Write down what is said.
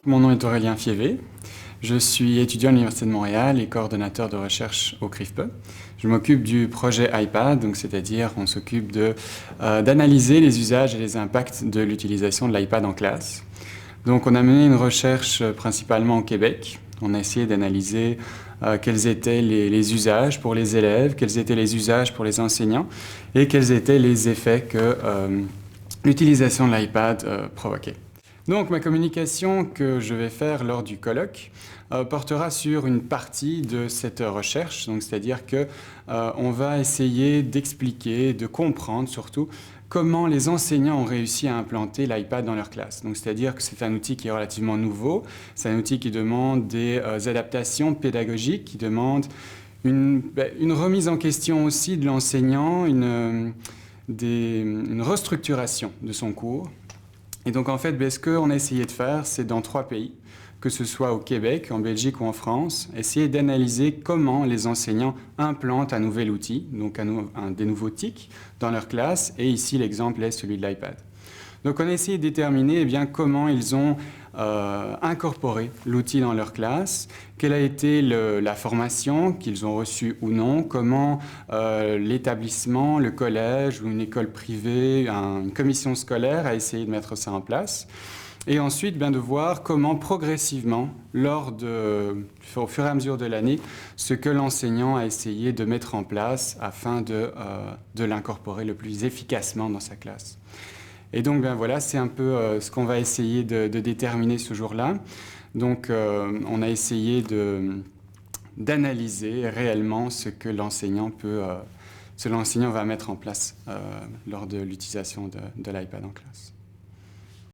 Mon nom est Aurélien Fievé. Je suis étudiant à l'Université de Montréal et coordonnateur de recherche au CRIFPE. Je m'occupe du projet iPad, donc c'est-à-dire on s'occupe d'analyser les usages et les impacts de l'utilisation de l'iPad en classe. Donc on a mené une recherche principalement au Québec. On a essayé d'analyser quels étaient les usages pour les élèves, quels étaient les usages pour les enseignants et quels étaient les effets que l'utilisation de l'iPad provoquait. Donc ma communication que je vais faire lors du colloque portera sur une partie de cette recherche, donc c'est-à-dire que on va essayer d'expliquer, de comprendre surtout comment les enseignants ont réussi à implanter l'iPad dans leur classe. Donc c'est-à-dire que c'est un outil qui est relativement nouveau, c'est un outil qui demande des adaptations pédagogiques, qui demande une remise en question aussi de l'enseignant, une restructuration de son cours. Et donc en fait, ce qu'on a essayé de faire, c'est dans 3 pays, que ce soit au Québec, en Belgique ou en France, essayer d'analyser comment les enseignants implantent un nouvel outil, donc des nouveaux TIC dans leur classe, et ici l'exemple est celui de l'iPad. Donc on a essayé de déterminer comment ils ont incorporé l'outil dans leur classe, quelle a été la formation qu'ils ont reçue ou non, comment l'établissement, le collège ou une école privée, une commission scolaire a essayé de mettre ça en place. Et ensuite, de voir comment progressivement, au fur et à mesure de l'année, ce que l'enseignant a essayé de mettre en place afin de l'incorporer le plus efficacement dans sa classe. Et donc, voilà, c'est un peu ce qu'on va essayer de déterminer ce jour-là. Donc, on a essayé d'analyser réellement ce que l'enseignant va mettre en place lors de l'utilisation de l'iPad en classe.